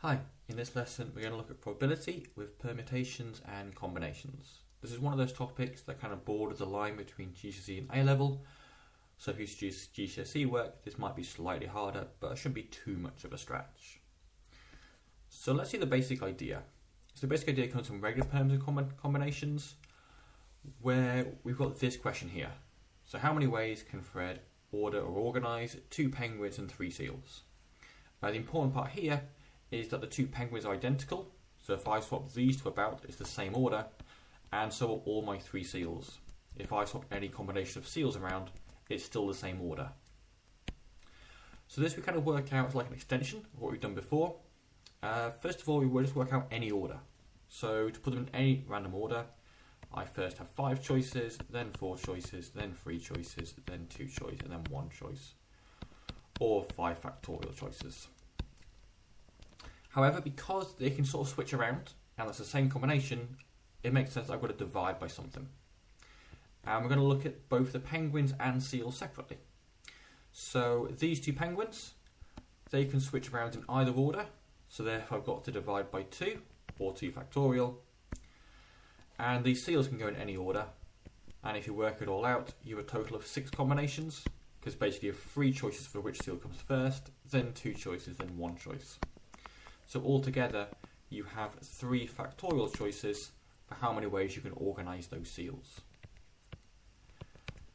Hi, in this lesson we're going to look at probability with permutations and combinations. This is one of those topics that kind of borders the line between GCSE and A-level, so if you do GCSE work this might be slightly harder, but it shouldn't be too much of a stretch. So let's see the basic idea. So the basic idea comes from regular perms and combinations, where we've got this question here. So how many ways can Fred order or organise 2 penguins and 3 seals? The important part here is that the 2 penguins are identical, so if I swap these two about, it's the same order, and so are all my 3 seals. If I swap any combination of seals around, it's still the same order. So this we kind of work out as like an extension of what we've done before. First of all, we will just work out any order. So to put them in any random order, I first have 5 choices, then 4 choices, then 3 choices, then 2 choices, and then 1 choice. Or 5 factorial choices. However, because they can sort of switch around, and that's the same combination, it makes sense I've got to divide by something. And we're going to look at both the penguins and seals separately. So these 2 penguins, they can switch around in either order, so therefore I've got to divide by 2, or 2 factorial. And these seals can go in any order, and if you work it all out, you have a total of 6 combinations, because basically you have 3 choices for which seal comes first, then 2 choices, then 1 choice. So altogether, you have 3 factorial choices for how many ways you can organise those seals.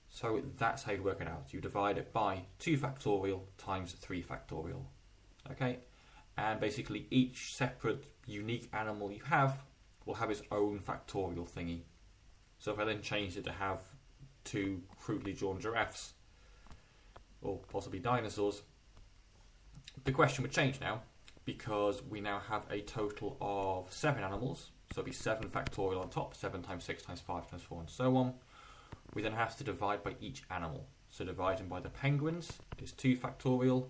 So that's how you work it out. You divide it by 2 factorial times 3 factorial. Okay? And basically each separate unique animal you have will have its own factorial thingy. So if I then change it to have 2 crudely drawn giraffes, or possibly dinosaurs, the question would change now, because we now have a total of 7 animals, so it'll be 7 factorial on top, 7 times 6 times 5 times 4 and so on. We then have to divide by each animal. So dividing by the penguins is 2 factorial,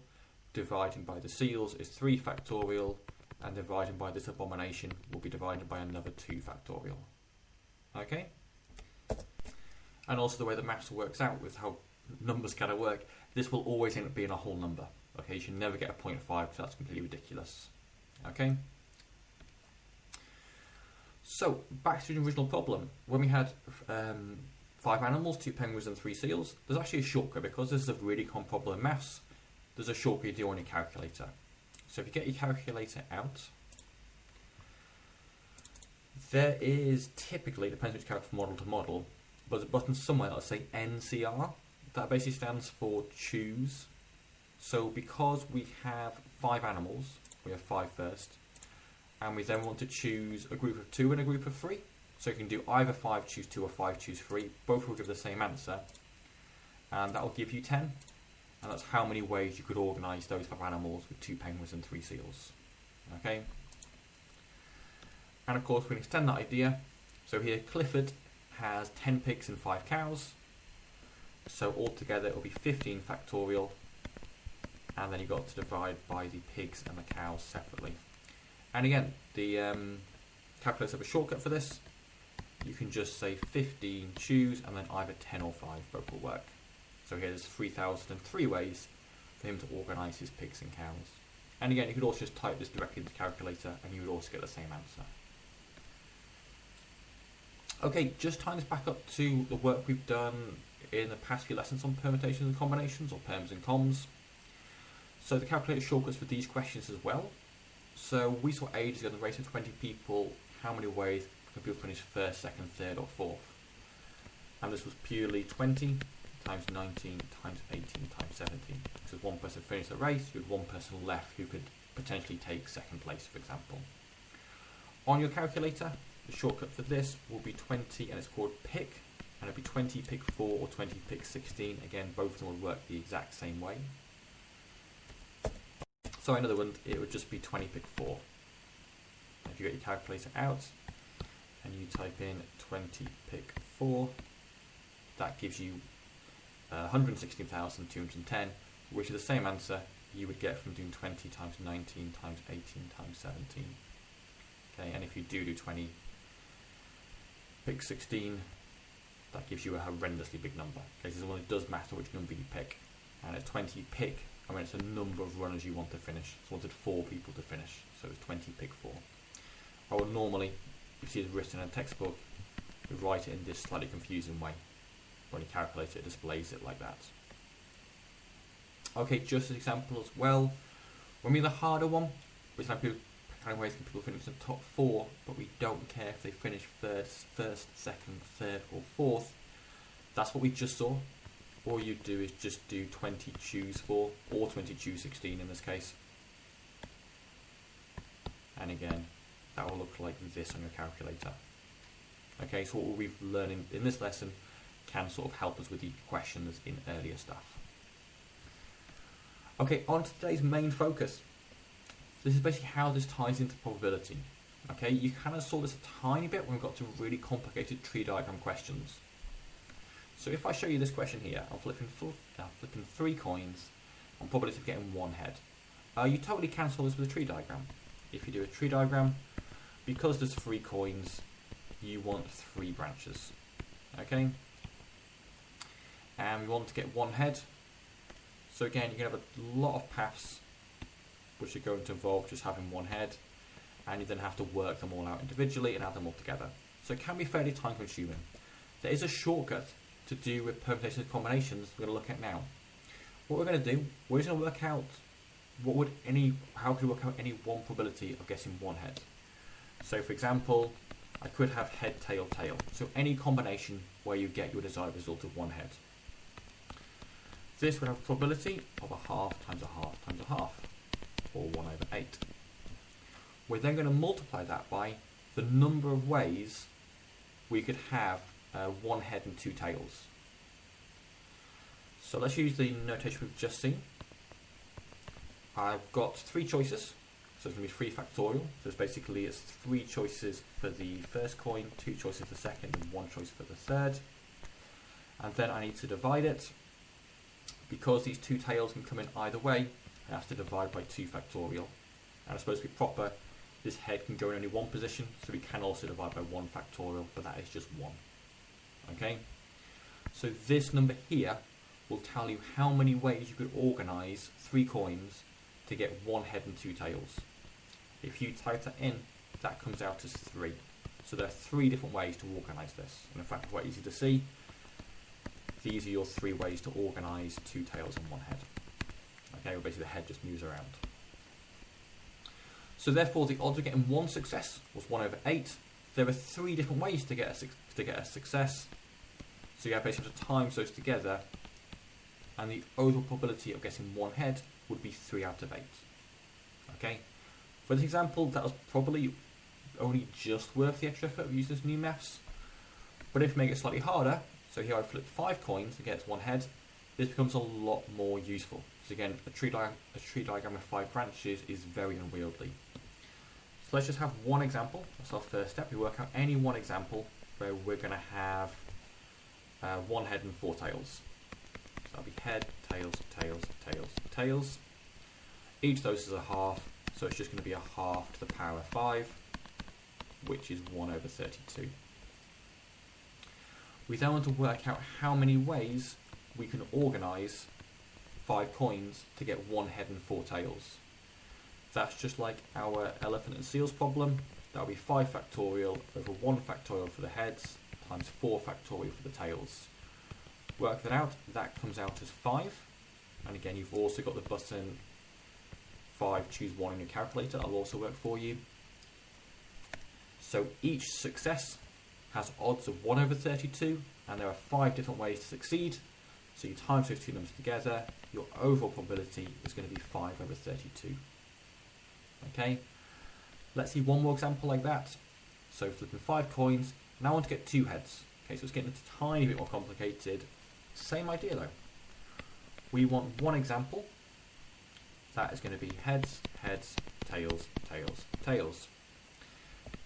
dividing by the seals is 3 factorial, and dividing by this abomination will be divided by another 2 factorial. Okay? And also the way the maths works out with how numbers kind of work, this will always end up being a whole number. Okay, you should never get a 0.5 because that's completely ridiculous. Okay? So, back to the original problem. When we had 5 animals, 2 penguins and 3 seals, there's actually a shortcut because this is a really common problem in maths. There's a shortcut you do on your calculator. So if you get your calculator out, there is typically, depends which character from model to model, but there's a button somewhere that'll say NCR. That basically stands for choose. So because we have 5 animals, we have 5 first, and we then want to choose a group of 2 and a group of 3. So you can do either 5 choose 2 or 5 choose 3. Both will give the same answer, and that will give you 10. And that's how many ways you could organise those 5 animals with 2 penguins and 3 seals. Okay. And of course we can extend that idea. So here Clifford has 10 pigs and 5 cows. So altogether it will be 15 factorial. And then you've got to divide by the pigs and the cows separately. And again, the calculators have a shortcut for this. You can just say 15 choose and then either 10 or 5, both will work. So here there's 3,003 ways for him to organise his pigs and cows. And again, you could also just type this directly into the calculator and you would also get the same answer. Okay, just tying this back up to the work we've done in the past few lessons on permutations and combinations, or Perms and Combs. So the calculator shortcuts for these questions as well. So we saw ages ago in the race of 20 people, how many ways can people finish first, second, third or fourth? And this was purely 20 times 19 times 18 times 17. So if one person finished the race, you had 1 person left who could potentially take second place, for example. On your calculator, the shortcut for this will be 20 and it's called pick. And it'll be 20 pick 4 or 20 pick 16. Again, both of them will work the exact same way. So in other words, it would just be 20 pick 4. If you get your calculator out and you type in 20 pick 4, that gives you 116,210, which is the same answer you would get from doing 20 times 19 times 18 times 17. Okay, and if you do 20 pick 16, that gives you a horrendously big number. Okay, so it does matter which number you pick. And at 20 pick, I mean, it's a number of runners you want to finish. So I wanted 4 people to finish. So it's normally, if you see it written in a textbook, we write it in this slightly confusing way. When you calculate it, it displays it like that. Okay, just as an example as well, when we do the harder one, which kind of ways can people finish in the top 4, but we don't care if they finish first, second, third, or fourth. That's what we just saw. All you do is just do 20 choose 4, or 20 choose 16 in this case. And again, that will look like this on your calculator. Okay, so what we've learned in this lesson can sort of help us with the questions in earlier stuff. Okay, on to today's main focus. This is basically how this ties into probability. Okay, you kind of saw this a tiny bit when we got to really complicated tree diagram questions. So if I show you this question here, I'm flipping 3 coins on probability of getting 1 head. You totally can solve this with a tree diagram. If you do a tree diagram, because there's 3 coins, you want 3 branches. Okay? And we want to get 1 head. So again, you're going to have a lot of paths which are going to involve just having 1 head, and you then have to work them all out individually and add them all together. So it can be fairly time consuming. There is a shortcut to do with permutations and combinations we're going to look at now. What we're going to do, we're just going to work out how could we work out any one probability of getting 1 head. So for example, I could have head, tail, tail. So any combination where you get your desired result of 1 head. This would have a probability of a half times a half times a half, or 1 over 8. We're then going to multiply that by the number of ways we could have 1 head and 2 tails. So let's use the notation we've just seen. I've got 3 choices, so it's going to be 3 factorial. So it's 3 choices for the first coin, 2 choices for the second, and 1 choice for the third. And then I need to divide it. Because these 2 tails can come in either way, I have to divide by 2 factorial. And it's supposed to be proper. This head can go in only one position, so we can also divide by 1 factorial, but that is just 1. Okay? So this number here will tell you how many ways you could organise 3 coins to get 1 head and 2 tails. If you type that in, that comes out as 3. So there are 3 different ways to organise this. And in fact, quite easy to see. These are your 3 ways to organise 2 tails and 1 head. Okay, well basically the head just moves around. So therefore the odds of getting 1 success was 1 over 8. There are 3 different ways to get a success. So you have basically to times those together, and the overall probability of getting 1 head would be 3 out of 8. Okay? For this example, that was probably only just worth the extra effort of using this new maths. But if we make it slightly harder, so here I flip 5 coins and get 1 head, this becomes a lot more useful. Because again, a tree diagram with 5 branches is very unwieldy. So let's just have one example. That's our first step. We work out any one example where we're going to have 1 head and 4 tails. So that'll be head, tails, tails, tails, tails. Each of those is a half, so it's just going to be a half to the power of 5, which is 1 over 32. We then want to work out how many ways we can organise 5 coins to get 1 head and 4 tails. That's just like our elephant and seals problem. That'll be 5 factorial over 1 factorial for the heads times 4 factorial for the tails. Work that out, that comes out as 5. And again, you've also got the button 5 choose 1 in your calculator. That'll also work for you. So each success has odds of 1 over 32, and there are 5 different ways to succeed. So you times those 2 numbers together, your overall probability is going to be 5 over 32. Okay, let's see one more example like that. So flipping 5 coins, now I want to get 2 heads. Okay, so it's getting a tiny bit more complicated. Same idea though. We want one example. That is going to be heads, heads, tails, tails, tails.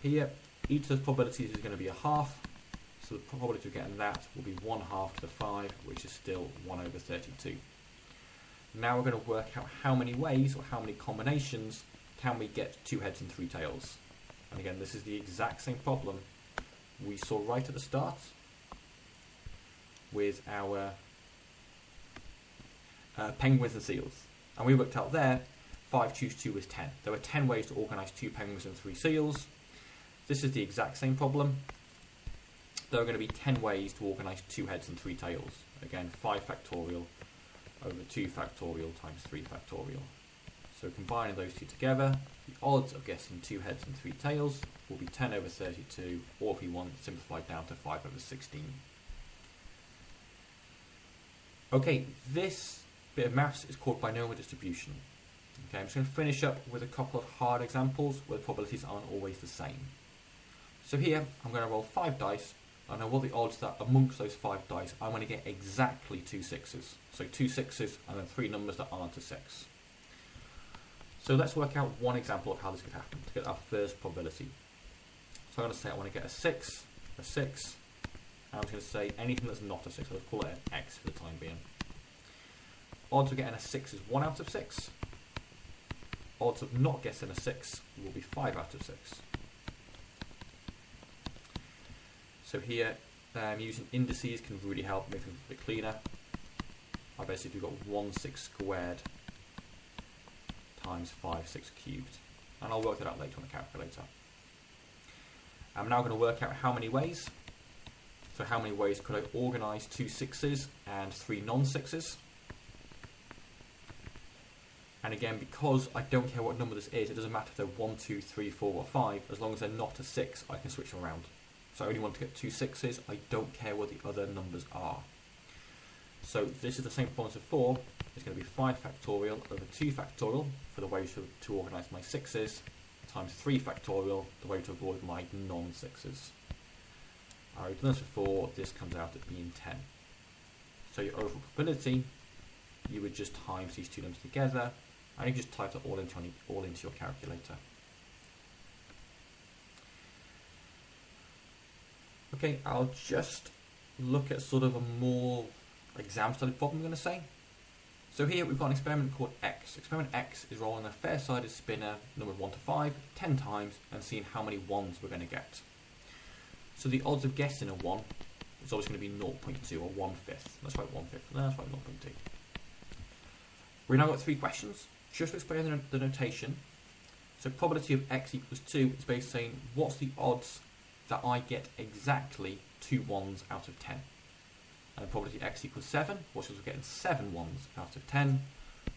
Here, each of those probabilities is going to be a half, so the probability of getting that will be 1 half to the 5, which is still 1 over 32. Now we're going to work out how many ways or how many combinations can we get 2 heads and 3 tails. And again, this is the exact same problem we saw right at the start with our penguins and seals. And we worked out there, 5 choose 2 is 10. There were 10 ways to organise 2 penguins and 3 seals. this is the exact same problem. There are going to be 10 ways to organise 2 heads and 3 tails. Again, 5 factorial over 2 factorial times 3 factorial. So combining those two together, the odds of getting 2 heads and 3 tails will be 10 over 32, or if we want, simplified down to 5 over 16. Okay, this bit of maths is called binomial distribution. Okay, I'm just going to finish up with a couple of hard examples where the probabilities aren't always the same. So here, I'm going to roll 5 dice, and I know what the odds that amongst those 5 dice, I'm going to get exactly 2 sixes. So 2 sixes, and then 3 numbers that aren't a 6. So let's work out one example of how this could happen to get our first probability. So I'm going to say I want to get a 6, and I'm just going to say anything that's not a 6, so let's call it an X for the time being. Odds of getting a 6 is 1 out of 6. Odds of not getting a 6 will be 5 out of 6. So here, using indices can really help make things a bit cleaner. I basically got 1 6 squared times 5 6 cubed. And I'll work that out later on the calculator. I'm now going to work out how many ways. So how many ways could I organise 2 6s and 3 non-6s? And again, because I don't care what number this is, it doesn't matter if they're 1, 2, 3, 4 or 5, as long as they're not a 6, I can switch them around. So I only want to get 2 6s, I don't care what the other numbers are. So this is the same problem as before, it's going to be 5 factorial over 2 factorial for the way to organise my 6s, times 3 factorial, the way to avoid my non-6s. I've done this before, this comes out at being 10. So your overall probability, you would just times these two numbers together, and you just type it all into your calculator. Okay, I'll just look at sort of a more exam study problem, I'm going to say. So here we've got an experiment called X. Experiment X is rolling a fair-sided spinner numbered 1 to 5 10 times and seeing how many 1s we're going to get. So the odds of guessing a 1 is always going to be 0.2 or 1/5. Let's write 1/5. Let's write 0.2. We've now got 3 questions. Just to explain the notation. So probability of X equals 2 is basically saying what's the odds that I get exactly 2 1s out of 10. And probability X equals 7, what's also getting 7 1s out of 10.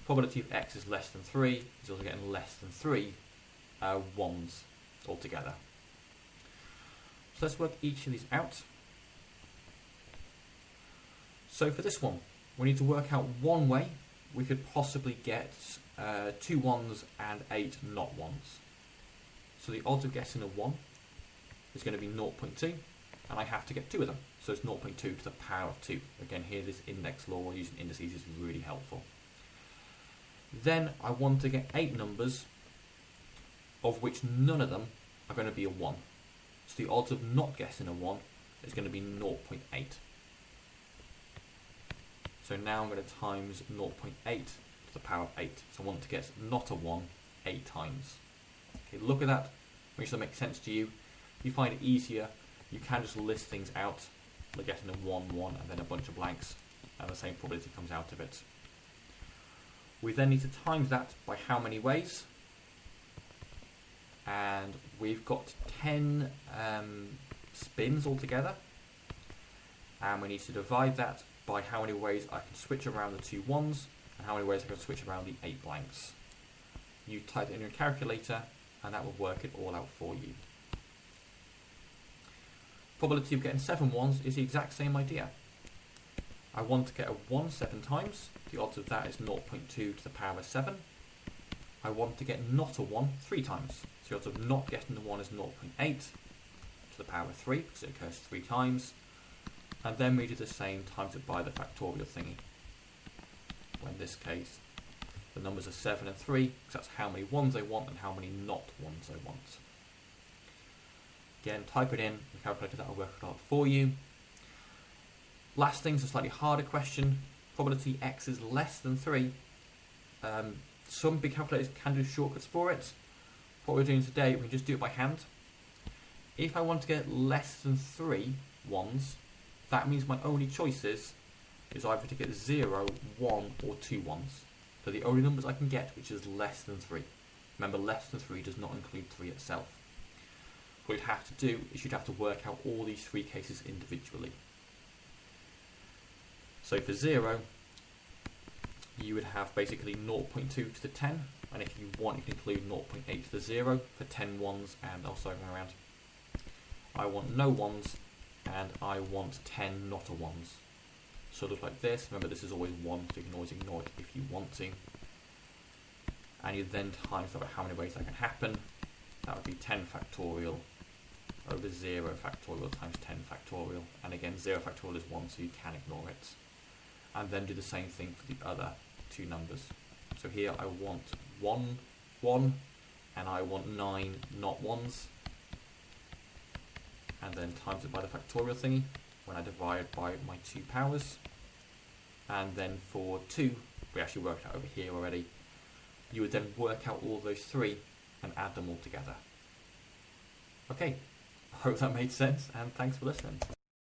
Probability of X is less than 3 is also getting less than 3 1s altogether. So let's work each of these out. So for this one, we need to work out one way we could possibly get 2 1s and 8 not 1s. So the odds of getting a 1 is going to be 0.2, and I have to get 2 of them. So it's 0.2 to the power of 2. Again, here this index law using indices is really helpful. Then I want to get 8 numbers, of which none of them are going to be a 1. So the odds of not getting a 1 is going to be 0.8. So now I'm going to times 0.8 to the power of 8. So I want to get not a 1 8 times. Okay, look at that. Make sure that makes sense to you. If you find it easier, you can just list things out, like getting a 1, 1, and then a bunch of blanks, and the same probability comes out of it. We then need to times that by how many ways? And we've got 10 spins altogether, and we need to divide that by how many ways I can switch around the 2 1s and how many ways I can switch around the 8 blanks. You type it in your calculator and that will work it all out for you. Probability of getting 7 1s is the exact same idea. I want to get a 1 7 times, the odds of that is 0.2 to the power of 7. I want to get not a 1 3 times, so the odds of not getting the 1 is 0.8 to the power of 3, because it occurs 3 times. And then we do the same times it by the factorial thingy. Well, in this case, the numbers are 7 and 3, because that's how many 1s I want and how many not 1s I want. Again, type it in, the calculator that will work it out for you. Last thing's a slightly harder question. Probability X is less than 3. Some big calculators can do shortcuts for it. What we're doing today, we can just do it by hand. If I want to get less than 3 1s, that means my only choices is either to get 0, 1 or 2 1s. So the only numbers I can get which is less than 3. Remember, less than 3 does not include 3 itself. what you'd have to do is you'd have to work out all these three cases individually. So for 0, you would have basically 0.2 to the 10, and if you want, you can include 0.8 to the 0 for 10 ones, and also going around. I want no ones, and I want 10 not a ones. So it looks like this. Remember, this is always 1, so you can always ignore it if you want to. And you then times that by how many ways that can happen. That would be 10 factorial over 0 factorial times 10 factorial. And again, 0 factorial is 1, so you can ignore it. And then do the same thing for the other two numbers. So here I want 1, 1, and I want 9 not ones. And then times it by the factorial thingy when I divide by my 2 powers. And then for 2, we actually worked out over here already, you would then work out all those 3 and add them all together. Okay, I hope that made sense, and thanks for listening.